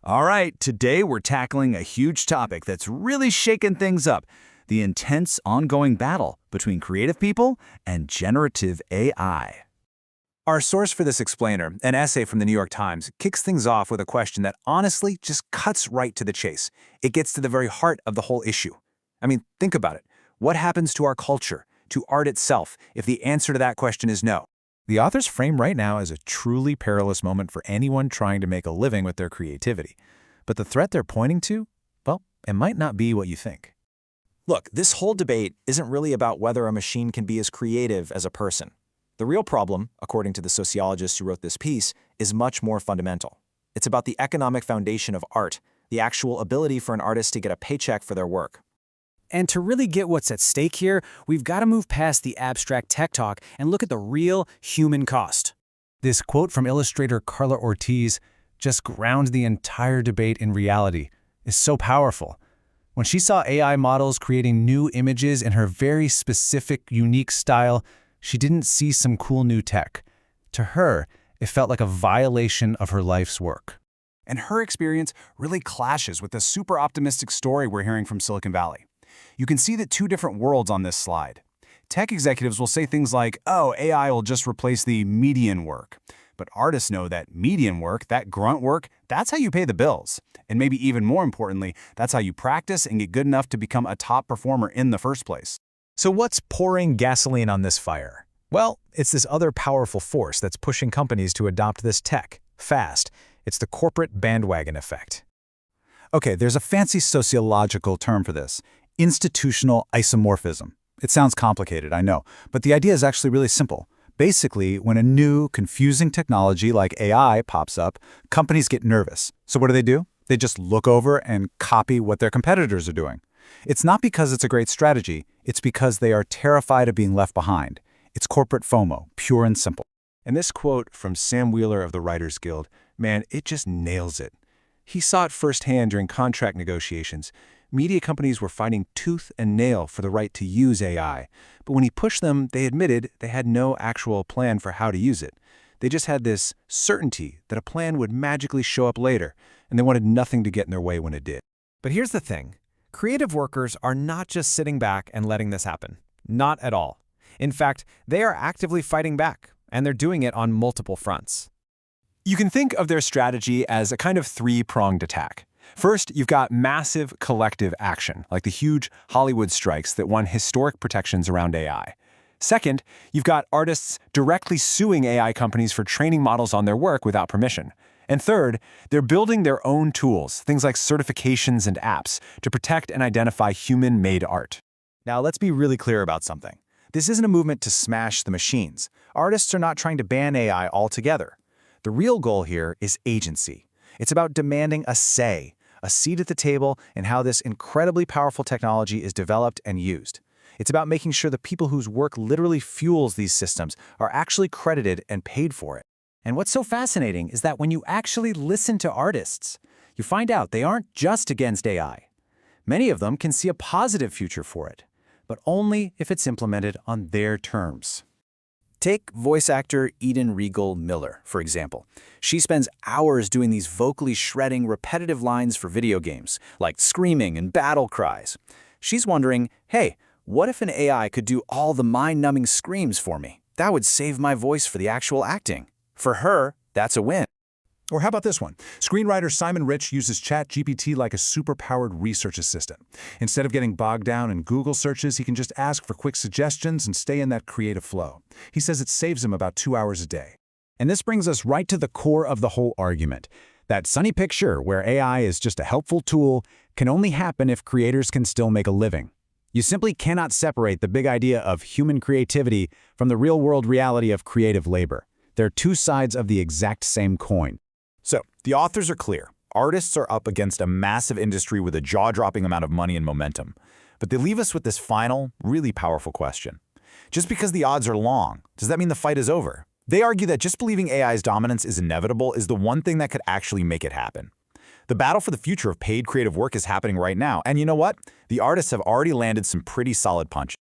All right, today we're tackling a huge topic that's really shaken things up, the intense ongoing battle between creative people and generative AI. Our source for this explainer, an essay from the New York Times, kicks things off with a question that honestly just cuts right to the chase. It gets to the very heart of the whole issue. I mean, think about it. What happens to our culture, to art itself, if the answer to that question is no? The author's frame right now is a truly perilous moment for anyone trying to make a living with their creativity. But the threat they're pointing to, well, it might not be what you think. Look, this whole debate isn't really about whether a machine can be as creative as a person. The real problem, according to the sociologists who wrote this piece, is much more fundamental. It's about the economic foundation of art, the actual ability for an artist to get a paycheck for their work. And to really get what's at stake here, we've got to move past the abstract tech talk and look at the real human cost. This quote from illustrator Carla Ortiz just grounds the entire debate in reality. It's so powerful. When she saw AI models creating new images in her very specific, unique style, she didn't see some cool new tech. To her, it felt like a violation of her life's work. And her experience really clashes with the super optimistic story we're hearing from Silicon Valley. You can see the two different worlds on this slide. Tech executives will say things like, oh, AI will just replace the median work. But artists know that median work, that grunt work, that's how you pay the bills. And maybe even more importantly, that's how you practice and get good enough to become a top performer in the first place. So what's pouring gasoline on this fire? Well, it's this other powerful force that's pushing companies to adopt this tech, fast. It's the corporate bandwagon effect. Okay, there's a fancy sociological term for this: institutional isomorphism. It sounds complicated, I know, but the idea is actually really simple. Basically, when a new, confusing technology like AI pops up, companies get nervous. So what do? They just look over and copy what their competitors are doing. It's not because it's a great strategy, it's because they are terrified of being left behind. It's corporate FOMO, pure and simple. And this quote from Sam Wheeler of the Writers Guild, man, it just nails it. He saw it firsthand during contract negotiations. Media companies were fighting tooth and nail for the right to use AI, but when he pushed them, they admitted they had no actual plan for how to use it. They just had this certainty that a plan would magically show up later, and they wanted nothing to get in their way when it did. But here's the thing. Creative workers are not just sitting back and letting this happen. Not at all. In fact, they are actively fighting back, and they're doing it on multiple fronts. You can think of their strategy as a kind of three-pronged attack. First, you've got massive collective action, like the huge Hollywood strikes that won historic protections around AI. Second, you've got artists directly suing AI companies for training models on their work without permission. And third, they're building their own tools, things like certifications and apps, to protect and identify human-made art. Now, let's be really clear about something. This isn't a movement to smash the machines. Artists are not trying to ban AI altogether. The real goal here is agency. It's about demanding a say, a seat at the table in how this incredibly powerful technology is developed and used. It's about making sure the people whose work literally fuels these systems are actually credited and paid for it. And what's so fascinating is that when you actually listen to artists, you find out they aren't just against AI. Many of them can see a positive future for it, but only if it's implemented on their terms. Take voice actor Eden Regal Miller, for example. She spends hours doing these vocally shredding, repetitive lines for video games, like screaming and battle cries. She's wondering, hey, what if an AI could do all the mind-numbing screams for me? That would save my voice for the actual acting. For her, that's a win. Or how about this one? Screenwriter Simon Rich uses ChatGPT like a super-powered research assistant. Instead of getting bogged down in Google searches, he can just ask for quick suggestions and stay in that creative flow. He says it saves him about 2 hours a day. And this brings us right to the core of the whole argument. That sunny picture where AI is just a helpful tool can only happen if creators can still make a living. You simply cannot separate the big idea of human creativity from the real-world reality of creative labor. They're two sides of the exact same coin. So, the authors are clear. Artists are up against a massive industry with a jaw-dropping amount of money and momentum. But they leave us with this final, really powerful question. Just because the odds are long, does that mean the fight is over? They argue that just believing AI's dominance is inevitable is the one thing that could actually make it happen. The battle for the future of paid creative work is happening right now, and you know what? The artists have already landed some pretty solid punches.